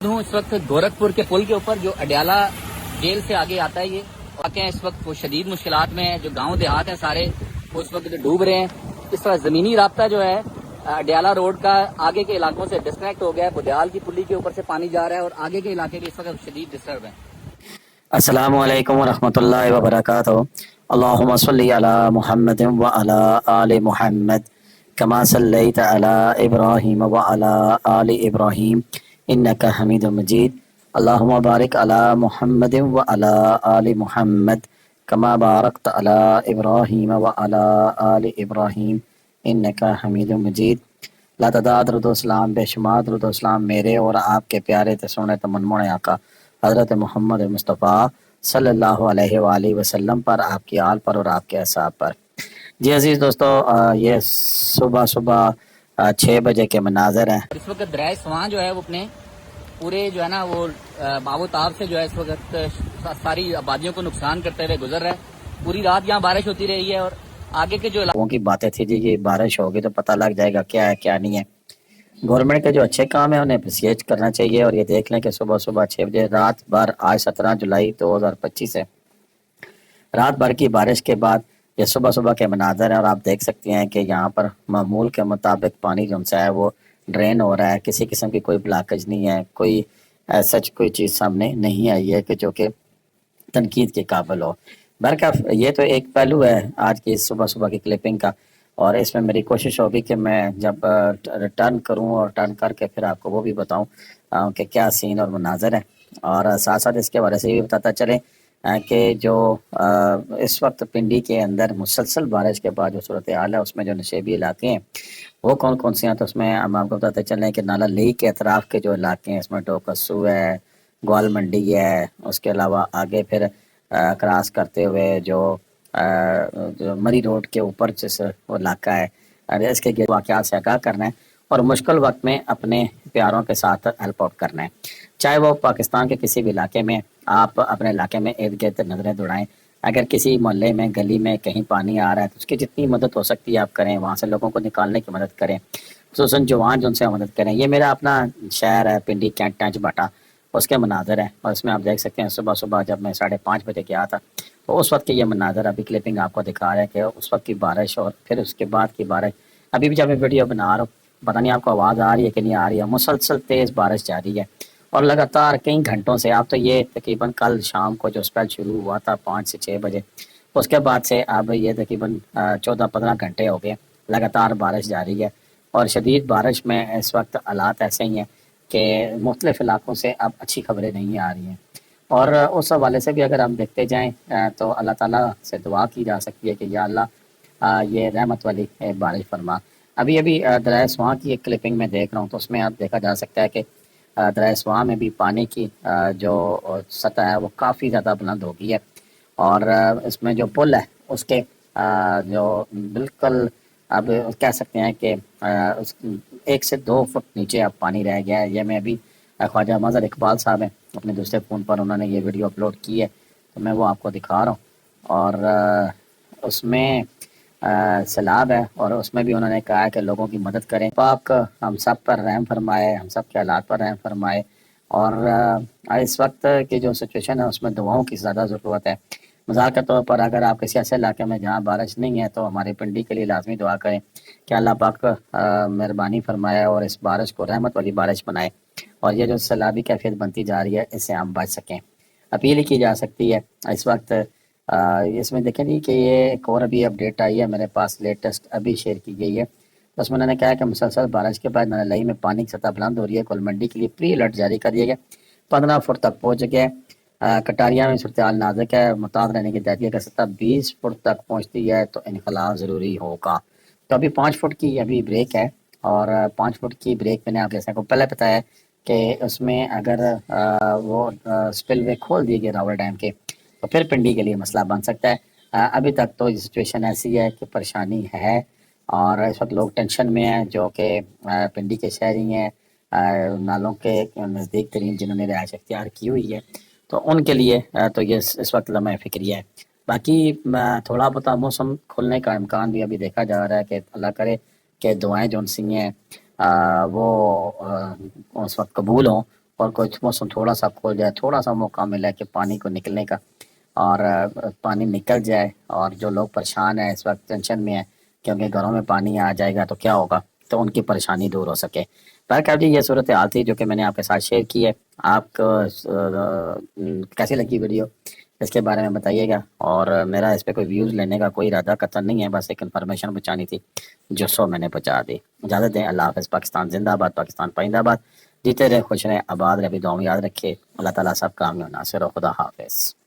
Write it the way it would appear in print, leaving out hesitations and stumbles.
ہوں اس وقت گورکھپور کے پل کے اوپر جو اڈیالہ جیل سے آگے آتا ہے یہ واقع اس وقت وہ شدید مشکلات میں ہے. جو گاؤں دیہات ہیں سارے وہ اس وقت ڈوب رہے ہیں. اس طرح زمینی رابطہ جو ہے اڈیالہ روڈ کا آگے کے علاقوں سے ڈسکنیکٹ ہو گیا ہے. بدیال کی پلی کے اوپر سے پانی جا رہا ہے اور آگے کے علاقے بھی اس وقت شدید ڈسٹرب ہیں. السلام علیکم ورحمۃ اللہ وبرکاتہ. اللہم صلی علی محمد وعلی آل محمد کما صلیت علی ابراہیم وعلی آل ابراہیم انک حمید مجید. اللہم بارک علی محمد وعلی آل محمد کما بارکت علی ابراہیم وعلی آل ابراہیم انک حمید مجید. لا تعداد درود و اسلام بے شمار درود و اسلام میرے اور آپ کے پیارے تے سونے تے منمونے آقا حضرت محمد مصطفیٰ صلی اللہ علیہ وآلہ وسلم پر، آپ کی آل پر اور آپ کے اصحاب پر. جی عزیز دوستو، یہ صبح 6 بجے کے مناظر ہیں. اس وقت درائے سواں جو ہے وہ اپنے پورے جو ہے نا وہ باب و تاب سے جو ہے اس وقت ساری آبادیوں کو نقصان کرتے ہوئے گزر رہا ہے. پوری رات یہاں بارش ہوتی رہی ہے اور آگے کے جو لوگوں کی باتیں تھی جی کہ بارش ہوگی تو پتہ لگ جائے گا کیا ہے کیا نہیں ہے. گورنمنٹ کے جو اچھے کام ہیں انہیں اپریشیٹ کرنا چاہیے. اور یہ دیکھ لیں کہ صبح 6 بجے رات بھر، آج 17 جولائی 2025 ہے، رات بھر کی بارش کے بعد یہ صبح کے مناظر ہیں. اور آپ دیکھ سکتے ہیں کہ یہاں پر معمول کے مطابق پانی جو ہے وہ ڈرین ہو رہا ہے. کسی قسم کی کوئی بلاکج نہیں ہے، کوئی سچ کوئی چیز سامنے نہیں آئی ہے کہ جو کہ تنقید کے قابل ہو. برکف یہ تو ایک پہلو ہے آج کی صبح کی کلپنگ کا. اور اس میں میری کوشش ہوگی کہ میں جب ٹرن کروں اور ٹرن کر کے پھر آپ کو وہ بھی بتاؤں کہ کیا سین اور مناظر ہے. اور ساتھ ساتھ اس کے بارے سے یہ بتاتا چلیں کہ جو اس وقت پنڈی کے اندر مسلسل بارش کے بعد جو صورتحال ہے اس میں جو نشیبی علاقے ہیں وہ کون سے ہیں. تو اس میں ہم آپ کو بتاتے چلیں کہ نالا لی کے اطراف کے جو علاقے ہیں اس میں ٹوکسو ہے، گوال منڈی ہے، اس کے علاوہ آگے پھر کراس کرتے ہوئے جو مری روڈ کے اوپر جس وہ علاقہ ہے اس کے واقعات سے آگاہ کرنا ہے اور مشکل وقت میں اپنے پیاروں کے ساتھ ہیلپ آؤٹ کرنا ہے. چاہے وہ پاکستان کے کسی بھی علاقے میں آپ اپنے علاقے میں ارد گرد نظریں دوڑائیں. اگر کسی محلے میں گلی میں کہیں پانی آ رہا ہے تو اس کی جتنی مدد ہو سکتی ہے آپ کریں. وہاں سے لوگوں کو نکالنے کی مدد کریں، خصوصاً جوان جو ان سے مدد کریں. یہ میرا اپنا شہر ہے پنڈی کینٹ ٹینچ باٹا، اس کے مناظر ہیں. اور اس میں آپ دیکھ سکتے ہیں صبح جب میں 5:30 بجے گیا تھا تو اس وقت کی یہ مناظر ابھی کلپنگ آپ کو دکھا رہا ہے کہ اس وقت کی بارش اور پھر اس کے بعد کی بارش. ابھی بھی جب میں ویڈیو بنا رہا ہوں پتہ نہیں آپ کو آواز آ رہی ہے کہ نہیں آ رہی ہے. مسلسل تیز بارش جاری ہے اور لگاتار کئی گھنٹوں سے. آپ تو یہ تقریباً کل شام کو جو اسپیل شروع ہوا تھا 5 سے 6 بجے اس کے بعد سے اب یہ تقریباً 14-15 گھنٹے ہو گئے لگاتار بارش جاری ہے. اور شدید بارش میں اس وقت حالات ایسے ہی ہیں کہ مختلف علاقوں سے اب اچھی خبریں نہیں آ رہی ہیں. اور اس حوالے سے بھی اگر ہم دیکھتے جائیں تو اللہ تعالیٰ سے دعا کی جا سکتی ہے کہ یا اللہ یہ رحمت والی بارش فرما. ابھی درائے سواں کی ایک کلپنگ میں دیکھ رہا ہوں تو اس میں آپ دیکھا جا سکتا ہے کہ درائے سواں میں بھی پانی کی جو سطح ہے وہ کافی زیادہ بلند ہو گئی ہے. اور اس میں جو پل ہے اس کے جو بالکل اب کہہ سکتے ہیں کہ 1 سے 2 فٹ نیچے اب پانی رہ گیا ہے. یہ میں ابھی خواجہ مظہر اقبال صاحب ہیں اپنے دوسرے فون پر انہوں نے یہ ویڈیو اپلوڈ کی ہے تو میں وہ آپ کو دکھا رہا ہوں. اور اس میں سیلاب ہے اور اس میں بھی انہوں نے کہا ہے کہ لوگوں کی مدد کریں. پاک ہم سب پر رحم فرمائے، ہم سب کے حالات پر رحم فرمائے. اور اس وقت کی جو سچویشن ہے اس میں دعاؤں کی زیادہ ضرورت ہے. مثال کے طور پر اگر آپ کسی ایسے علاقے میں جہاں بارش نہیں ہے تو ہمارے پنڈی کے لیے لازمی دعا کریں کہ اللہ پاک مہربانی فرمائے اور اس بارش کو رحمت والی بارش بنائے اور یہ جو سیلابی کیفیت بنتی جا رہی ہے اس سے ہم بچ سکیں. اپیل کی جا سکتی ہے اس وقت. اس میں دیکھیں کہ یہ ایک اور ابھی اپڈیٹ آئی ہے میرے پاس لیٹسٹ ابھی شیئر کی گئی ہے. اس میں انہوں نے کہا کہ مسلسل بارش کے بعد نالئی میں پانی کی سطح بلند ہو رہی ہے. گول منڈی کے لیے پری الرٹ جاری کر دیا گیا، 15 فٹ تک پہنچ گیا. کٹاریا میں صورتحال نازک ہے، محتاط رہنے کی ہدایت کا سطح 20 فٹ تک پہنچتی ہے تو انخلا ضروری ہوگا. تو ابھی 5 فٹ کی ابھی بریک ہے اور 5 فٹ کی بریک میں نے آپ جیسے کو پہلے بتایا کہ اس میں اگر وہ سپل وے کھول دیے گئے راول ڈیم کے تو پھر پنڈی کے لیے مسئلہ بن سکتا ہے. ابھی تک تو یہ سچویشن ایسی ہے کہ پریشانی ہے اور اس وقت لوگ ٹینشن میں ہیں جو کہ پنڈی کے شہری ہیں، نالوں کے نزدیک ترین جنہوں نے رہائش اختیار کی ہوئی ہے تو ان کے لیے تو یہ اس وقت لمحہ فکریہ ہے. باقی تھوڑا بہت موسم کھلنے کا امکان بھی ابھی دیکھا جا رہا ہے کہ اللہ کرے کہ دعائیں جو سی ہیں وہ اس وقت قبول ہوں اور کچھ موسم تھوڑا سا کھل جائے, تھوڑا سا موقع ملے کہ پانی کو نکلنے کا, اور پانی نکل جائے, اور جو لوگ پریشان ہیں اس وقت ٹینشن میں ہیں کیونکہ گھروں میں پانی آ جائے گا تو کیا ہوگا, تو ان کی پریشانی دور ہو سکے. بہرکیف جی یہ صورتحال تھی جو کہ میں نے آپ کے ساتھ شیئر کی ہے. آپ کو کیسی لگی ویڈیو اس کے بارے میں بتائیے گا, اور میرا اس پہ کوئی ویوز لینے کا کوئی ارادہ قطعا نہیں ہے, بس ایک انفارمیشن پہنچانی تھی جو میں نے پہنچا دی. اجازت دیں, اللہ حافظ. پاکستان زندہ باد, پاکستان پائندہ آباد. جیتے رہے, خوش رہیں, آباد رہے, دعاؤں میں یاد رکھے. اللہ تعالیٰ سب کام میں ناصر و خدا حافظ.